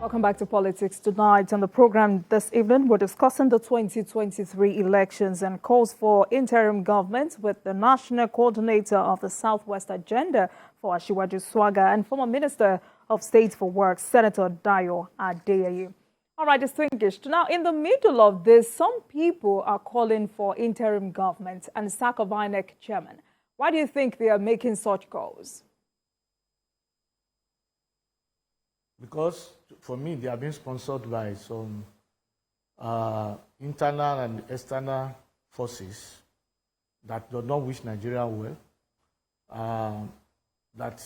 Welcome back to Politics Tonight. On the program this evening, we're discussing the 2023 elections and calls for interim government with the national coordinator of the Southwest Agenda for SWAGA and former Minister of State for Work, Senator Dayo Adeyeye. All right, distinguished. Now, in the middle of this, some people are calling for interim government and sack of INEC chairman. Why do you think they are making such calls? Because, for me, they are being sponsored by some internal and external forces that do not wish Nigeria well, that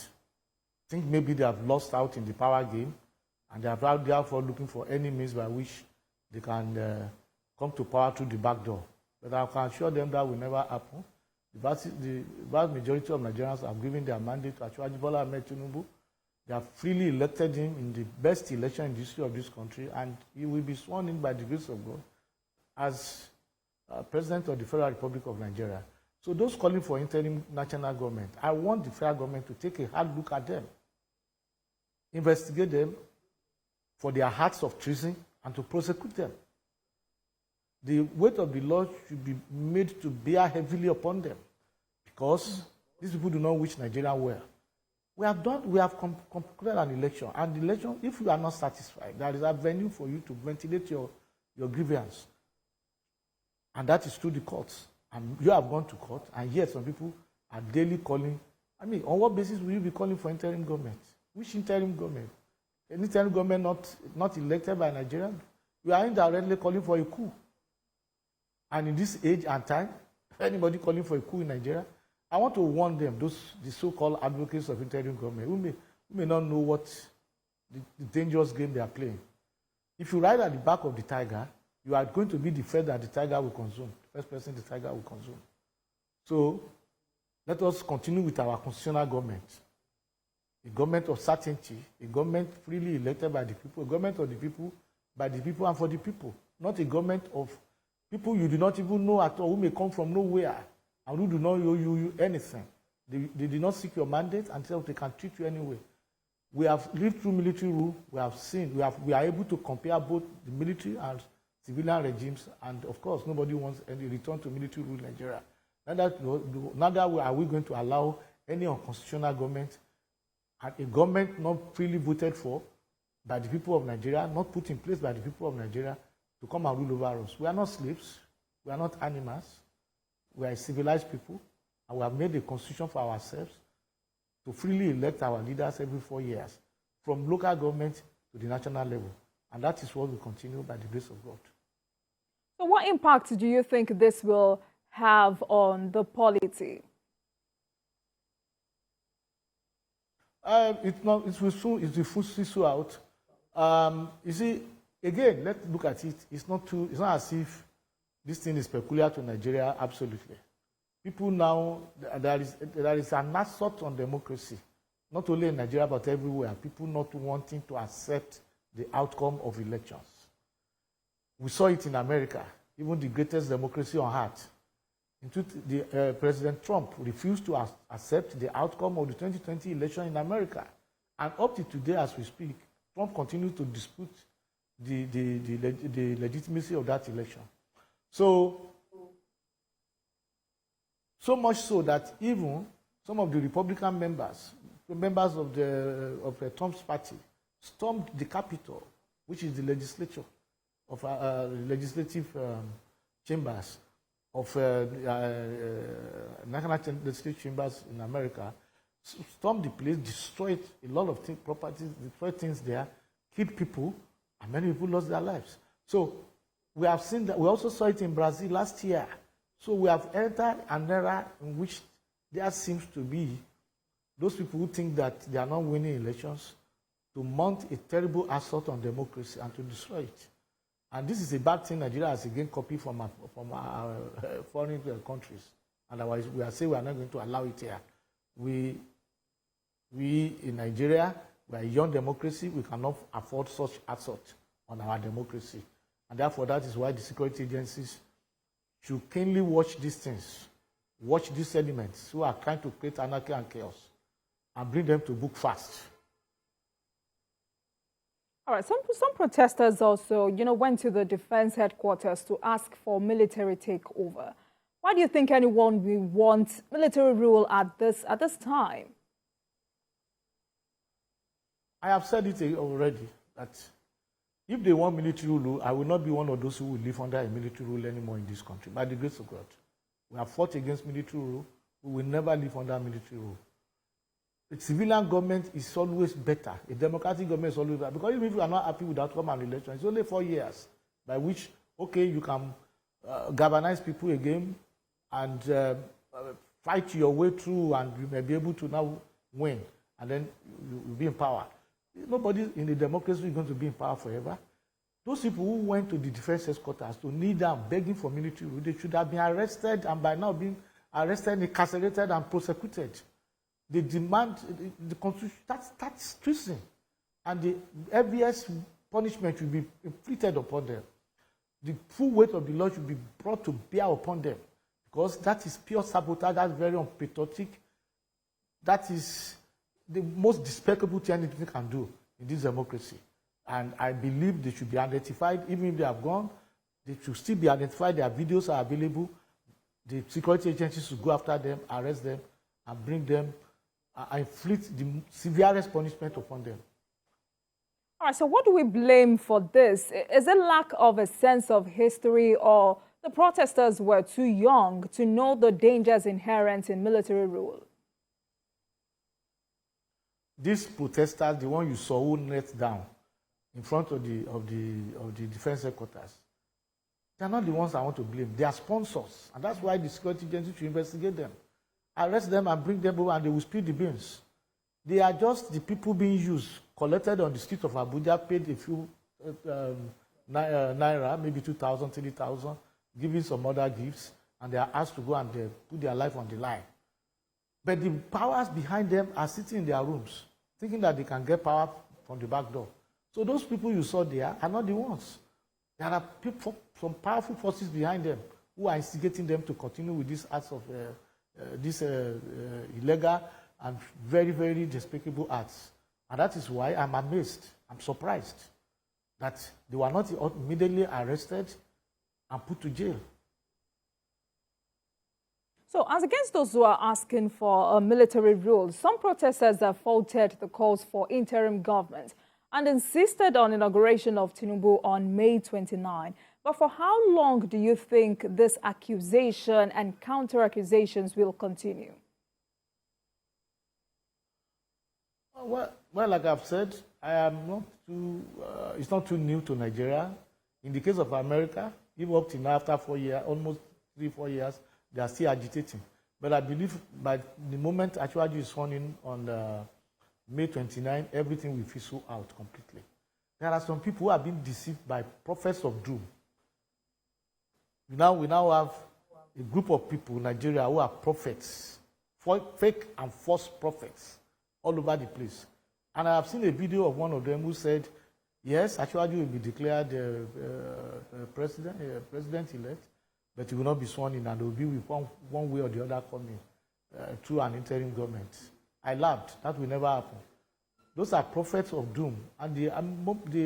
think maybe they have lost out in the power game, and they are therefore looking for any means by which they can come to power through the back door. But I can assure them that will never happen. The vast majority of Nigerians have given their mandate to Asiwaju Bola Ahmed Tinubu. They have freely elected him in the best election in the history of this country, and he will be sworn in by the grace of God as President of the Federal Republic of Nigeria. So those calling for interim national government, I want the federal government to take a hard look at them, investigate them for their acts of treason, and to prosecute them. The weight of the law should be made to bear heavily upon them, because these people do not wish Nigeria well. We have concluded an election, and the election, if you are not satisfied, there is a venue for you to ventilate your grievance, and that is through the courts. And you have gone to court, and yet some people are daily calling. I mean, on what basis will you be calling for interim government? Which interim government? An interim government not elected by Nigerians? You are indirectly calling for a coup. And in this age and time, anybody calling for a coup in Nigeria, I want to warn them, the so-called advocates of interim government, who may not know what the dangerous game they are playing. If you ride at the back of the tiger, you are going to be the fed that the tiger will consume, the first person the tiger will consume. So let us continue with our constitutional government, a government of certainty, a government freely elected by the people, a government of the people, by the people and for the people, not a government of people you do not even know at all, who may come from nowhere and who do not owe you anything. They did not seek your mandate until they can treat you anyway. We have lived through military rule. We have seen, we are able to compare both the military and civilian regimes, and of course, nobody wants any return to military rule in Nigeria. Neither are we going to allow any unconstitutional government, and a government not freely voted for by the people of Nigeria, not put in place by the people of Nigeria, to come and rule over us. We are not slaves. We are not animals. We are civilized people, and we have made a constitution for ourselves to freely elect our leaders every 4 years, from local government to the national level. And that is what we continue by the grace of God. So what impact do you think this will have on the polity? It will full out. You see, again, let's look at it. It's not as if this thing is peculiar to Nigeria, absolutely. People now, there is an assault on democracy, not only in Nigeria, but everywhere. People not wanting to accept the outcome of elections. We saw it in America, even the greatest democracy on earth. President Trump refused to accept the outcome of the 2020 election in America. And up to today, as we speak, Trump continues to dispute the legitimacy of that election. So much so that even some of the Republican members of Trump's party, stormed the Capitol, which is the legislature of legislative chambers of national legislative chambers in America, stormed the place, destroyed a lot of properties, destroyed things there, killed people, and many people lost their lives. So we have seen that. We also saw it in Brazil last year. So we have entered an era in which there seems to be those people who think that they are not winning elections to mount a terrible assault on democracy and to destroy it. And this is a bad thing Nigeria has again copied from our foreign countries. Otherwise, we are saying we are not going to allow it here. We in Nigeria, we are a young democracy. We cannot afford such assault on our democracy. And therefore, that is why the security agencies should keenly watch these things, watch these elements who are trying to create anarchy and chaos, and bring them to book fast. All right, some protesters also, went to the defense headquarters to ask for military takeover. Why do you think anyone will want military rule at this time? I have said it already that if they want military rule, I will not be one of those who will live under a military rule anymore in this country. By the grace of God, we have fought against military rule. We will never live under military rule. A civilian government is always better. A democratic government is always better. Because even if you are not happy with the outcome and election, it's only 4 years by which, okay, you can galvanize people again and fight your way through, and you may be able to now win, and then you'll be in power. Nobody in the democracy is going to be in power forever. Those people who went to the defense headquarters to kneel down begging for military rule, they should have been arrested, and by now being arrested, incarcerated, and prosecuted. They demand the constitution. That's treason, and the heaviest punishment should be inflicted upon them. The full weight of the law should be brought to bear upon them, because that is pure sabotage. That's very unpatriotic. That is the most despicable thing anything can do in this democracy. And I believe they should be identified. Even if they have gone, they should still be identified. Their videos are available. The security agencies should go after them, arrest them, and bring them, inflict the severest punishment upon them. All right, so what do we blame for this? Is it lack of a sense of history, or the protesters were too young to know the dangers inherent in military rule? These protesters, the one you saw who knelt down in front of the defense headquarters, they are not the ones I want to blame. They are sponsors, and that's why the security agency should investigate them, arrest them, and bring them over, and they will spill the beans. They are just the people being used, collected on the streets of Abuja, paid a few naira, maybe 2,000, 3,000, giving some other gifts, and they are asked to go and put their life on the line. But the powers behind them are sitting in their rooms, thinking that they can get power from the back door. So those people you saw there are not the ones. There are people, some powerful forces behind them who are instigating them to continue with these acts of illegal and very, very despicable acts. And that is why I'm amazed, I'm surprised that they were not immediately arrested and put to jail. So, as against those who are asking for a military rule, some protesters have faulted the calls for interim government and insisted on inauguration of Tinubu on May 29. But for how long do you think this accusation and counter-accusations will continue? Well, like I've said, I am not too. It's not too new to Nigeria. In the case of America, even up to now, after 4 years, almost 3-4 years, they are still agitating. But I believe by the moment Ashwaju is sworn in on May 29, everything will fizzle out completely. There are some people who have been deceived by prophets of doom. We now have a group of people in Nigeria who are prophets, fake and false prophets, all over the place. And I have seen a video of one of them who said, yes, Ashwaju will be declared president-elect, but he will not be sworn in, and he will be with one way or the other coming through an interim government. I laughed. That will never happen. Those are prophets of doom. And the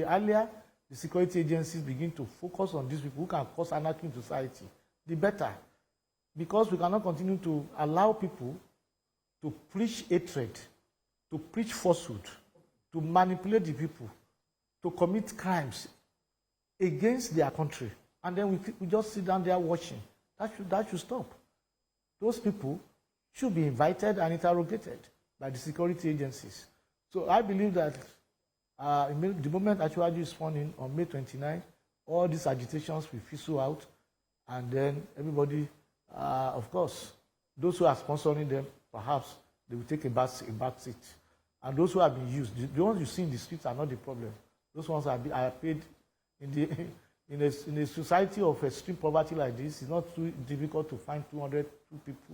earlier the security agencies begin to focus on these people who can cause anarchy in society, the better. Because we cannot continue to allow people to preach hatred, to preach falsehood, to manipulate the people, to commit crimes against their country. And then we just sit down there watching. That should stop. Those people should be invited and interrogated by the security agencies. So I believe that the moment Ashwaju is sworn in on May 29, all these agitations will fizzle out, and then everybody, of course, those who are sponsoring them, perhaps they will take a back seat. And those who have been used, the ones you see in the streets are not the problem. Those ones are paid in a society of extreme poverty like this. It's not too difficult to find 200 people,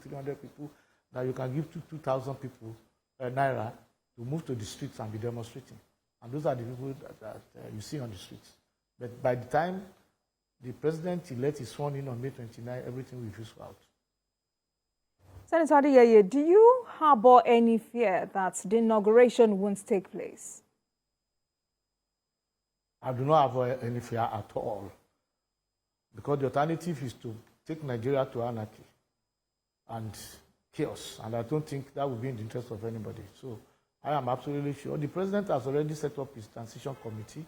300 people that you can give to 2,000 people naira to move to the streets and be demonstrating. And those are the people that you see on the streets. But by the time the president-elect is sworn in on May 29, everything will fizzle out. Senator Adeyeye, do you harbor any fear that the inauguration won't take place? I do not have any fear at all. Because the alternative is to take Nigeria to anarchy and chaos. And I don't think that would be in the interest of anybody. So I am absolutely sure. The president has already set up his transition committee.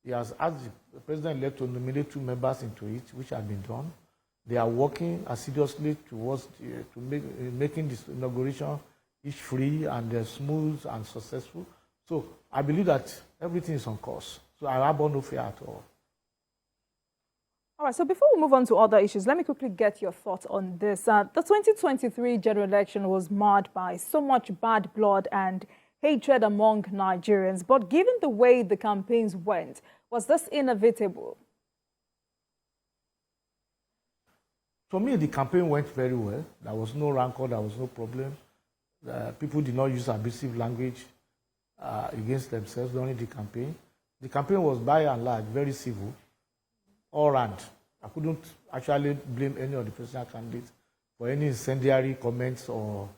He has asked the president-elect to nominate 2 members into it, which has been done. They are working assiduously towards making this inauguration free and smooth and successful. So I believe that everything is on course. So I have no fear at all. All right, so before we move on to other issues, let me quickly get your thoughts on this. The 2023 general election was marred by so much bad blood and hatred among Nigerians. But given the way the campaigns went, was this inevitable? For me, the campaign went very well. There was no rancor, there was no problem. People did not use abusive language against themselves during the campaign. The campaign was, by and large, very civil, all round. I couldn't actually blame any of the presidential candidates for any incendiary comments or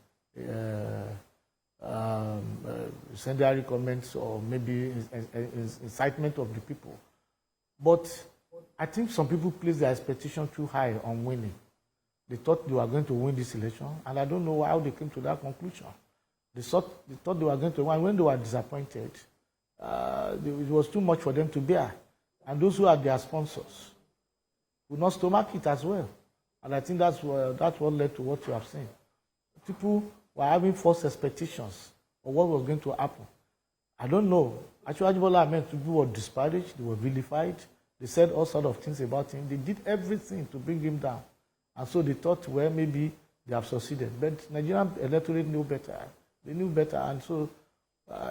maybe incitement of the people. But I think some people placed their expectation too high on winning. They thought they were going to win this election, and I don't know how they came to that conclusion. They thought they were going to win. When they were disappointed, it was too much for them to bear. And those who are their sponsors would not stomach it as well. And I think that's what led to what you have seen. People were having false expectations of what was going to happen. I don't know. Actually, Bola Ahmed Tinubu were disparaged, they were vilified, they said all sorts of things about him. They did everything to bring him down. And so they thought, well, maybe they have succeeded. But Nigerian electorate knew better. They knew better, and so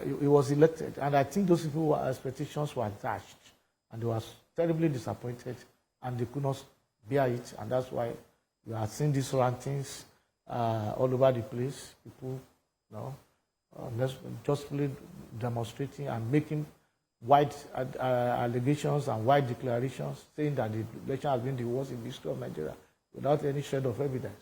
he was elected. And I think those people's expectations were dashed, and they were terribly disappointed, and they could not bear it. And that's why we are seeing these rantings all over the place. People, justly demonstrating and making wide allegations and wide declarations, saying that the election has been the worst in the history of Nigeria, without any shred of evidence.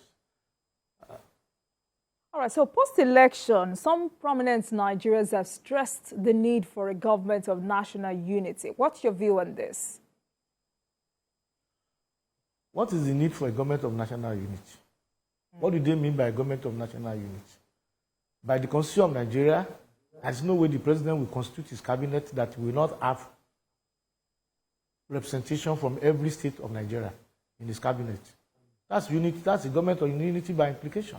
All right, so post-election, some prominent Nigerians have stressed the need for a government of national unity. What's your view on this? What is the need for a government of national unity? What do they mean by a government of national unity? By the Constitution of Nigeria, there's no way the president will constitute his cabinet that will not have representation from every state of Nigeria in his cabinet. That's unity. That's a government of unity by implication.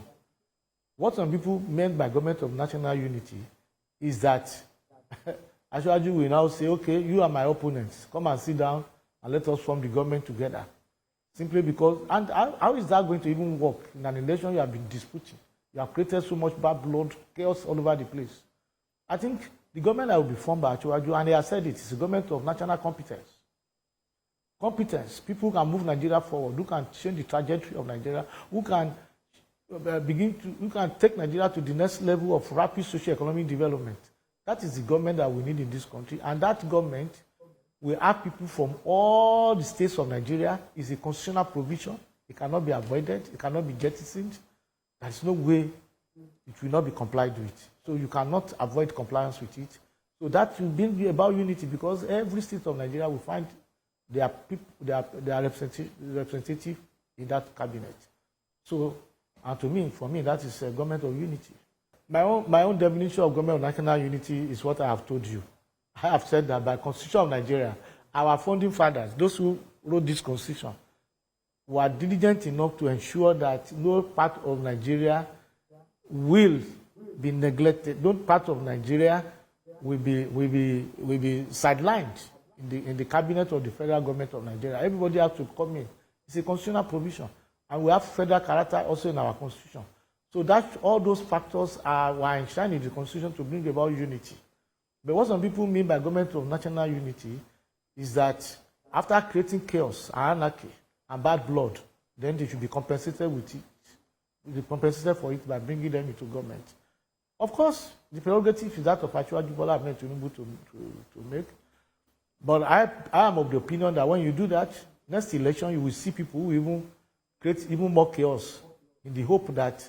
What some people meant by government of national unity is that actually we now say, okay, you are my opponents. Come and sit down and let us form the government together. Simply because, and how is that going to even work in an election you have been disputing? You have created so much bad blood, chaos all over the place. I think the government that will be formed by Achiwaju, and they have said it's a government of national competence. Competence, people who can move Nigeria forward, who can change the trajectory of Nigeria, who can who can take Nigeria to the next level of rapid socio-economic development. That is the government that we need in this country, and that government will have people from all the states of Nigeria. It's a constitutional provision. It cannot be avoided. It cannot be jettisoned. There's no way it will not be complied with. So you cannot avoid compliance with it. So that will be about unity, because every state of Nigeria will find their representative in that cabinet. So, and for me, that is a government of unity. My own definition of government of national unity is what I have told you. I have said that by Constitution of Nigeria, our founding fathers, those who wrote this Constitution, were diligent enough to ensure that no part of Nigeria will be neglected. No part of Nigeria will be sidelined in the cabinet of the federal government of Nigeria. Everybody has to come in. It's a constitutional provision. And we have federal character also in our Constitution. So that all those factors were enshrined in the Constitution to bring about unity. But what some people mean by government of national unity is that after creating chaos, anarchy, and bad blood, then they should be compensated with it. Be compensated for it by bringing them into government. Of course, the prerogative is that of Achiwaju Bola Ahmed Tinubu to make. But I am of the opinion that when you do that, next election you will see people who even create even more chaos in the hope that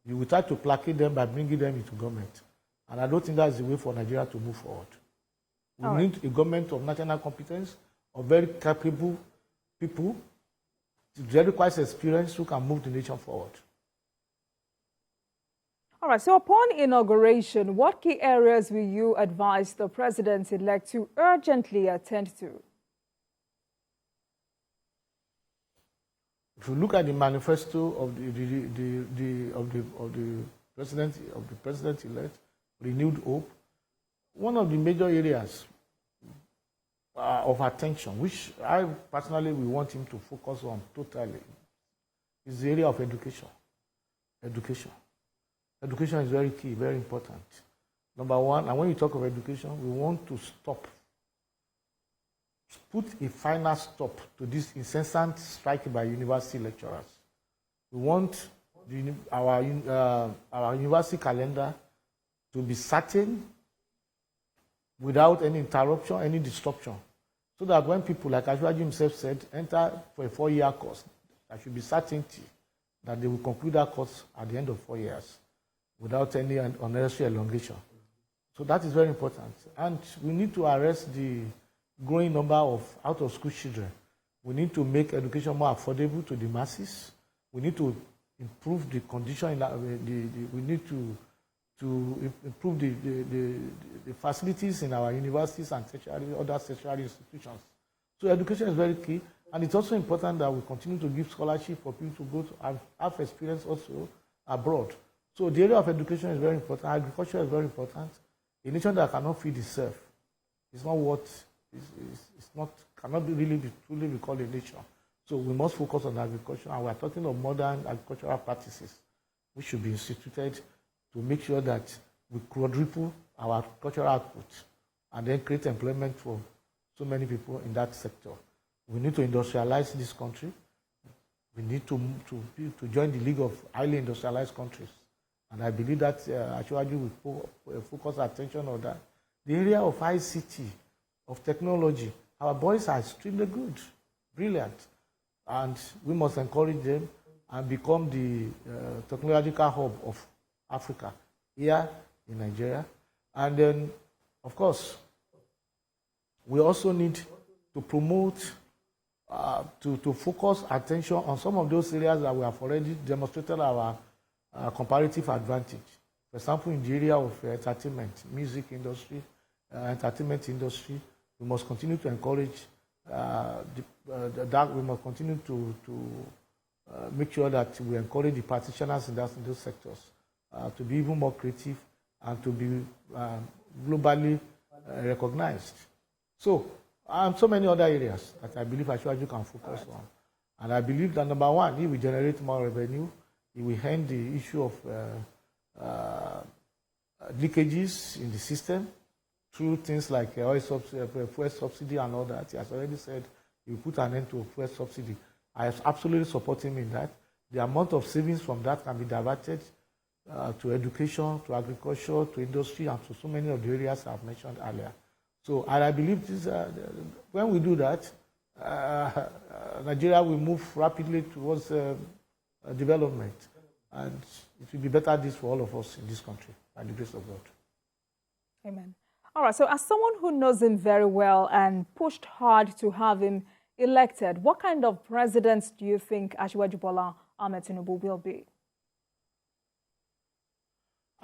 you will try to placate them by bringing them into government. And I don't think that's the way for Nigeria to move forward. We need a government of national competence, of very capable people, very quite experienced who can move the nation forward. All right, so upon inauguration, what key areas will you advise the president-elect to urgently attend to? If you look at the manifesto of the president-elect, renewed hope, one of the major areas of attention, which I personally will want him to focus on totally, is the area of education. Education is very key, very important. Number one, and when you talk of education, we want to put a final stop to this incessant strike by university lecturers. We want our university calendar to be certain, without any interruption, any disruption, so that when people, like Ashwaji himself said, enter for a 4-year course, there should be certainty that they will conclude that course at the end of 4 years without any unnecessary elongation. So that is very important. And we need to arrest the growing number of out-of-school children. We need to make education more affordable to the masses. We need to improve the condition. We need to improve the facilities in our universities and other tertiary institutions. So education is very key, and it's also important that we continue to give scholarship for people to go to have experience also abroad. So the area of education is very important. Agriculture is very important. A nation that cannot feed itself is not cannot really be truly be called a nation. So we must focus on agriculture, and we are talking of modern agricultural practices which should be instituted to make sure that we quadruple our agricultural output and then create employment for so many people in that sector. We need to industrialize this country. We need to join the League of Highly Industrialized Countries. And I believe that Ashwaji will focus attention on that. The area of ICT, of technology, our boys are extremely good, brilliant. And we must encourage them and become the technological hub of Africa, here in Nigeria. And then, of course, we also need to promote, to focus attention on some of those areas that we have already demonstrated our comparative advantage. For example, in the area of entertainment, music industry, entertainment industry, we must continue to encourage that. We must continue to make sure that we encourage the practitioners in those sectors to be even more creative and to be globally recognized. So, so many other areas that I believe Ashwaji can focus on. And I believe that number one, it will generate more revenue. It will end the issue of leakages in the system through things like fuel subsidy and all that. He has already said he will put an end to fuel subsidy. I absolutely support him in that. The amount of savings from that can be diverted to education, to agriculture, to industry, and to so many of the areas I've mentioned earlier. So, and I believe this, when we do that, Nigeria will move rapidly towards development, and it will be better this for all of us in this country, by the grace of God. Amen. All right, so as someone who knows him very well and pushed hard to have him elected, what kind of president do you think Ashwaji Bola Ahmed Tinubu will be?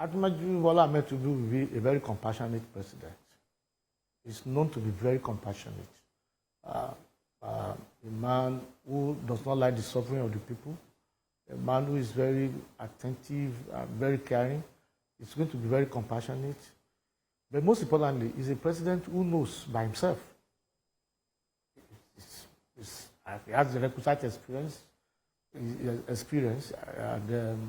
Ashwaji Bola Ahmed Tinubu will be a very compassionate president. He's known to be very compassionate. A man who does not like the suffering of the people, a man who is very attentive, very caring. He's going to be very compassionate. But most importantly, he's a president who knows by himself. He has the requisite experience, and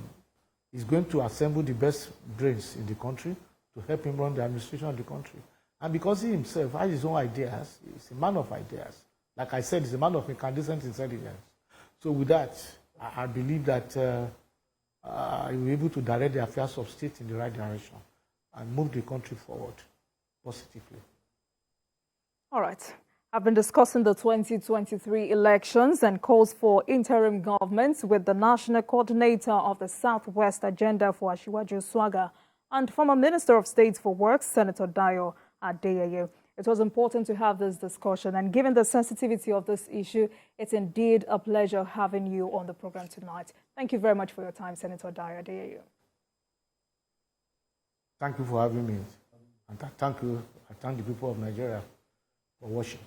he's going to assemble the best brains in the country to help him run the administration of the country. And because he himself has his own ideas, he's a man of ideas. Like I said, he's a man of incandescent intelligence. So with that, I believe that he will be able to direct the affairs of state in the right direction and move the country forward positively. All right. I've been discussing the 2023 elections and calls for interim government with the national coordinator of the Southwest Agenda for SWAGA and former Minister of State for Works, Senator Dayo Adeyeye. It was important to have this discussion, and given the sensitivity of this issue, it's indeed a pleasure having you on the program tonight. Thank you very much for your time, Senator Dayo Adeyeye. Thank you for having me. And I thank the people of Nigeria for watching.